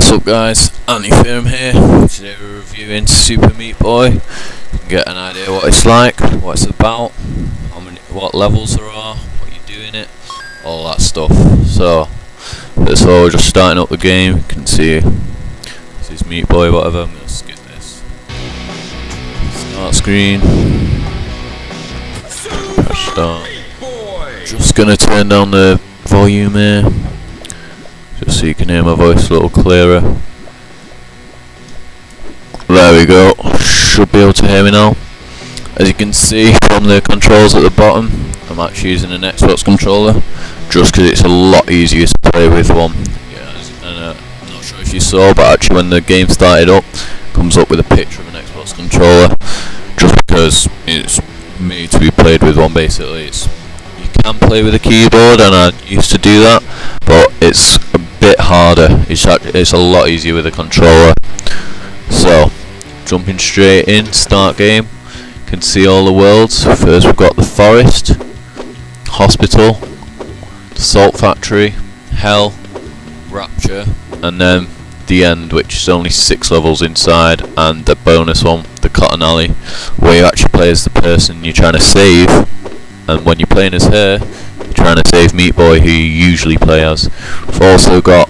What's up guys, Anti-Firm here. Today we're reviewing Super Meat Boy. You can get an idea what it's like, what it's about, what levels there are, what you do in it, all that stuff. So, first of all we're just starting up the game. You can see this is Meat Boy, whatever. I'm going to skip this. Start screen. Press start. Just going to turn down the volume here, just so you can hear my voice a little clearer. There we go, should be able to hear me now. As you can see from the controls at the bottom, I'm actually using an Xbox controller, just because it's a lot easier to play with one. I'm not sure if you saw, but actually when the game started up, it comes up with a picture of an Xbox controller, just because it's made to be played with one basically. You can play with a keyboard, and I used to do that, but it's a bit harder. It's a lot easier with a controller. So, jumping straight in, start game. You can see all the worlds. First we've got the forest, hospital, the salt factory, hell, rapture, and then the end, which is only 6 levels inside, and the bonus one, the cotton alley, where you actually play as the person you're trying to save. And when you're playing as her, you're trying to save Meat Boy, who you usually play as. We've also got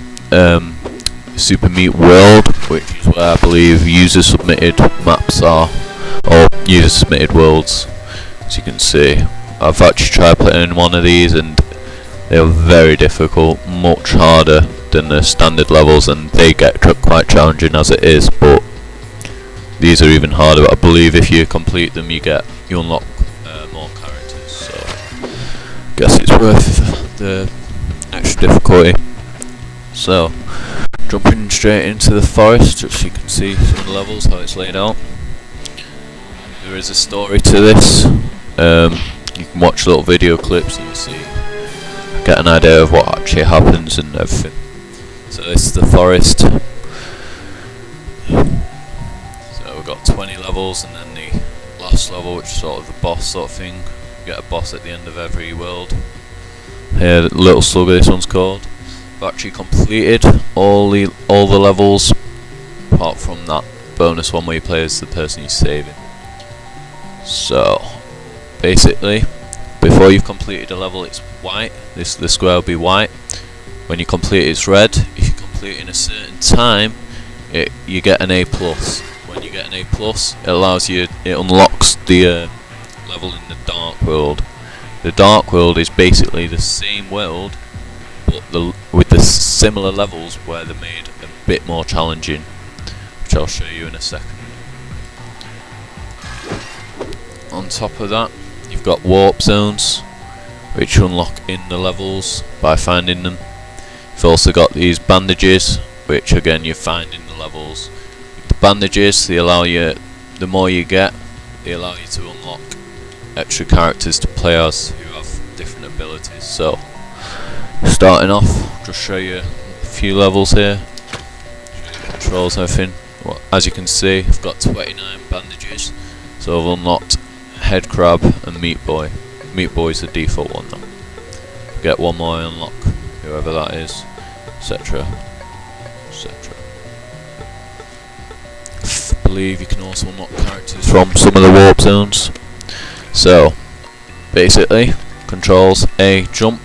Super Meat World, which is where I believe user submitted maps are, or user submitted worlds. As you can see, I've actually tried playing one of these, and they are very difficult, much harder than the standard levels, and they get quite challenging as it is. But these are even harder. But I believe if you complete them, you unlock more characters. So, guess it's worth the extra difficulty. So, jumping straight into the forest, just so you can see some of the levels, how it's laid out. There is a story to this. You can watch little video clips and you see, get an idea of what actually happens and everything. So this is the forest. So we've got 20 levels, and then the last level, which is sort of the boss sort of thing. You get a boss at the end of every world. Here, Little Slugger, this one's called. I've actually completed all the levels, apart from that bonus one where you play as the person you're saving. So, basically, before you've completed a level, it's white. The square will be white. When you complete it, it's red. If you complete in a certain time, you get an A+. When you get an A+, it unlocks the level in the Dark World. The Dark World is basically the same world, but with the similar levels where they're made a bit more challenging, which I'll show you in a second. On top of that, you've got warp zones, which you unlock in the levels by finding them. You've also got these bandages, which again you find in the levels. The bandages, the more you get, they allow you to unlock extra characters to play as who have different abilities. So, starting off, just show you a few levels here, show you controls and everything. Well, as you can see, I've got 29 bandages, so I've unlocked Head Crab and Meat Boy. Meat Boy is the default one though. Get one more, unlock whoever that is, etc. etc. I believe you can also unlock characters from some of the warp zones. So, basically, controls: A, jump.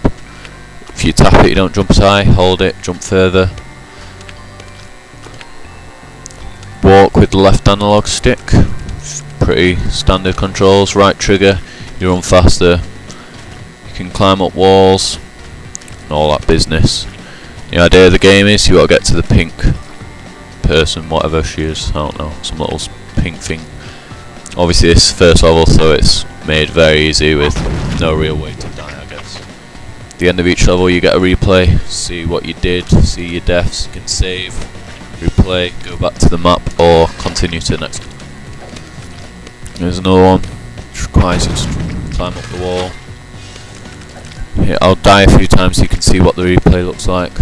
If you tap it, you don't jump as high. Hold it, jump further. Walk with the left analog stick. Pretty standard controls. Right trigger, you run faster. You can climb up walls and all that business. The idea of the game is you got to get to the pink person, whatever she is. I don't know, some little pink thing. Obviously, this is first level, so it's made very easy with no real way to die, I guess. At the end of each level, you get a replay. See what you did, see your deaths. You can save, replay, go back to the map, or continue to the next one. There's another one, which requires you to climb up the wall. Here, I'll die a few times so you can see what the replay looks like.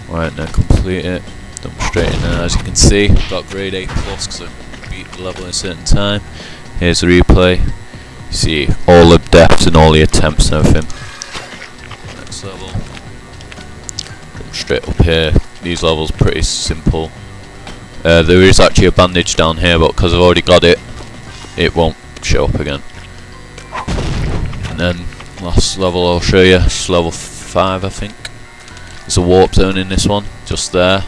Right, now complete it. Jump straight in there. As you can see, I've got grade A+ because I beat the level in a certain time. Here's the replay. see all the deaths and all the attempts and everything. Next level. Straight up here. These levels are pretty simple. There is actually a bandage down here, but because I've already got it, it won't show up again. And then last level I'll show you, it's level 5 I think. There's a warp zone in this one, just there.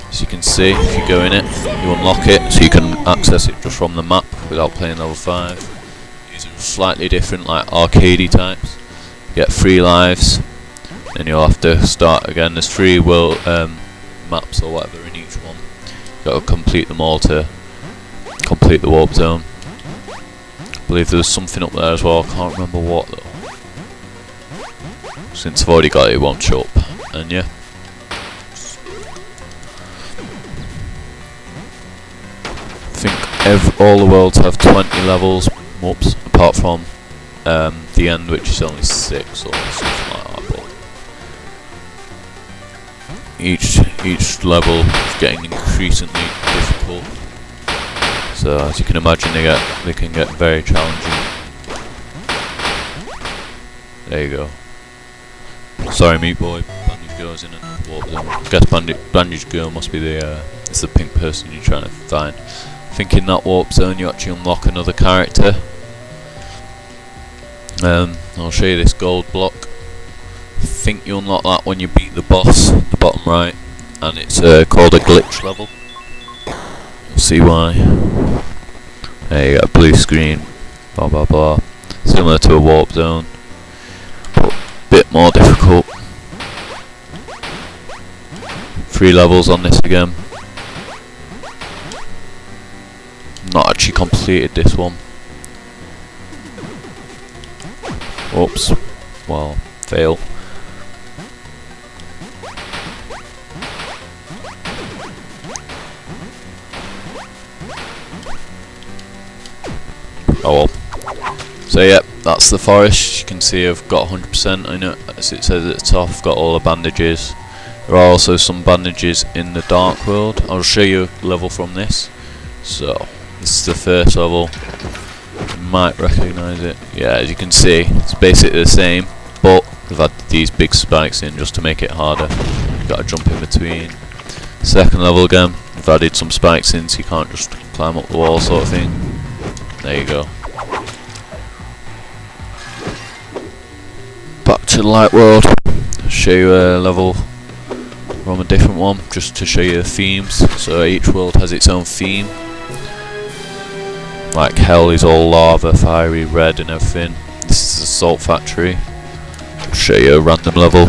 As you can see, if you go in it, you unlock it, so you can access it just from the map without playing level 5. These are slightly different, like arcadey types. You get 3 lives, then you'll have to start again. There's 3 world maps or whatever in each one. You've got to complete them all to complete the warp zone. I believe there was something up there as well, I can't remember what though. Since I've already got it, it won't show up. And yeah. I think all the worlds have 20 levels, whoops, apart from the end, which is only 6 or something like that. But each level is getting increasingly difficult. So as you can imagine, they can get very challenging. There you go. Sorry, Meat Boy. Bandage Girl's in a warp zone. I guess Bandage Girl must be it's the pink person you're trying to find. I think in that warp zone you actually unlock another character. I'll show you this gold block. I think you unlock that when you beat the boss, the bottom right, and it's called a glitch level. You'll see why. There you got a blue screen, blah blah blah. Similar to a warp zone, but a bit more difficult. 3 levels on this again. Not actually completed this one. Oops. Well, fail. Oh well. So yeah, that's the forest. You can see I've got 100% in it, as it says at the top. I've got all the bandages. There are also some bandages in the Dark World. I'll show you a level from this. So, this is the first level. You might recognise it. Yeah, as you can see, it's basically the same, but we've had these big spikes in just to make it harder. You've got to jump in between. Second level again, we've added some spikes in so you can't just climb up the wall sort of thing. There you go. Back to the Light World. I'll show you a level from a different one, just to show you the themes. So each world has its own theme. Like hell is all lava, fiery red and everything. This is a salt factory. I'll show you a random level.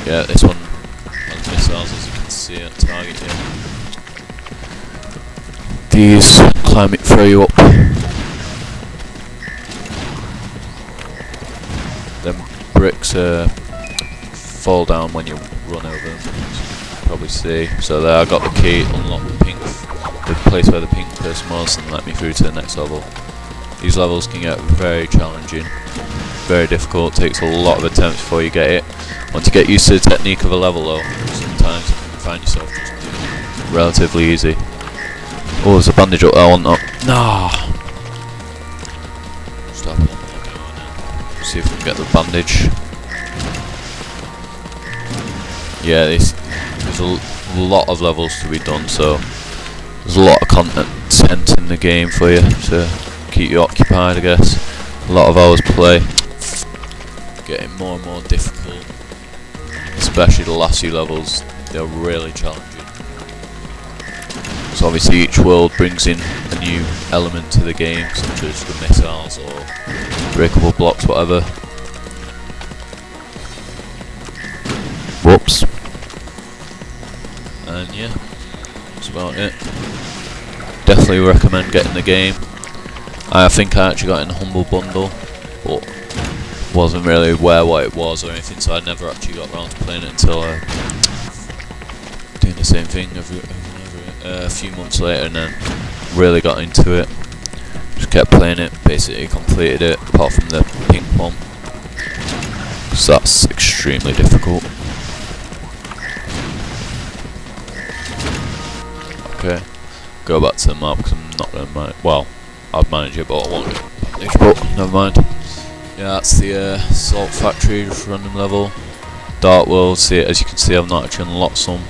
Yeah, this one has missiles, as you can see on target here. These climb it, throw you up. Them bricks fall down when you run over them, as you can probably see. So there I got the key, unlock the place where the pink person was, and let me through to the next level. These levels can get very challenging, very difficult, takes a lot of attempts before you get it. Once you get used to the technique of a level though, sometimes you can find yourself just doing it relatively easy. Oh, there's a bandage up there, I want that. Nah. Stop it. See if we can get the bandage. Yeah, there's a lot of levels to be done, so there's a lot of content in the game for you to keep you occupied, I guess. A lot of hours play. Getting more and more difficult, especially the last few levels. They're really challenging. So obviously each world brings in a new element to the game, such as the missiles or breakable blocks, whatever. Whoops. And yeah, that's about it. Definitely recommend getting the game. I think I actually got it in a Humble Bundle, but wasn't really aware what it was or anything, so I never actually got around to playing it until doing the same thing a few months later, and then really got into it. Just kept playing it, basically completed it, apart from the pink one, so that's extremely difficult. Okay, go back to the map because I'm not going to mind. Well, I'd manage it, but I won't get punished, but never mind. Yeah, that's the Salt Factory, just random level. Dark World, see it, as you can see I've not actually unlocked some,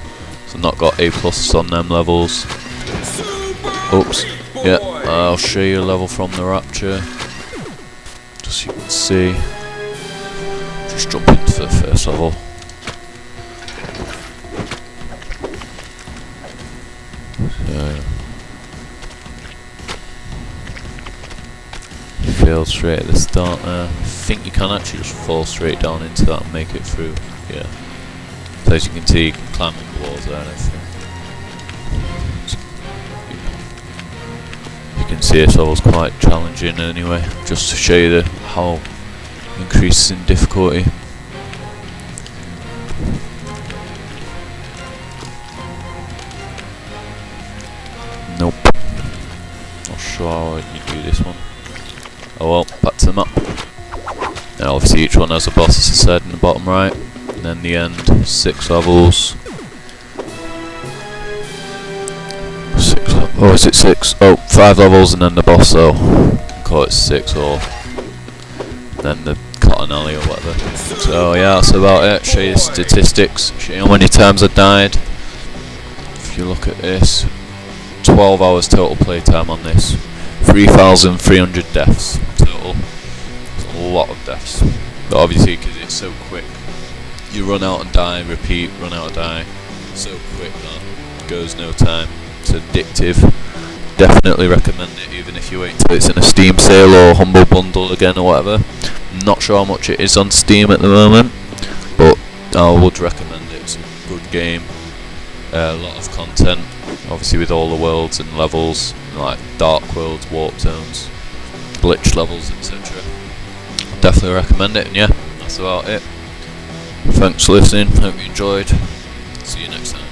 so I've not got A+ on them levels. Oops, yeah, I'll show you a level from the Rapture, just so you can see. Just jump into the first level. So, fail straight at the start there. I think you can actually just fall straight down into that and make it through. Yeah. So as you can see, you can climb up the walls there and everything. You can see this level's quite challenging anyway, just to show you how it increases in difficulty. Nope. Not sure how you do this one. Oh well, back to the map. Now obviously each one has a boss, as I said, in the bottom right. And then the end, 6 levels. Oh, is it 6? Oh, 5 levels and then the boss though. You can call it 6 or then the cotton alley or whatever. So yeah, that's about it. Show you the statistics, show you how many times I died. If you look at this, 12 hours total playtime on this. 3,300 deaths total. That's a lot of deaths. But obviously because it's so quick, you run out and die, repeat, run out and die. So quick that goes no time. It's addictive. Definitely recommend it, even if you wait till it's in a Steam sale or Humble Bundle again or whatever. I'm not sure how much it is on Steam at the moment, but I would recommend it. It's a good game. A lot of content, obviously with all the worlds and levels, like dark worlds, warp zones, glitch levels, etc. Definitely recommend it, and yeah, that's about it. Thanks for listening, hope you enjoyed. See you next time.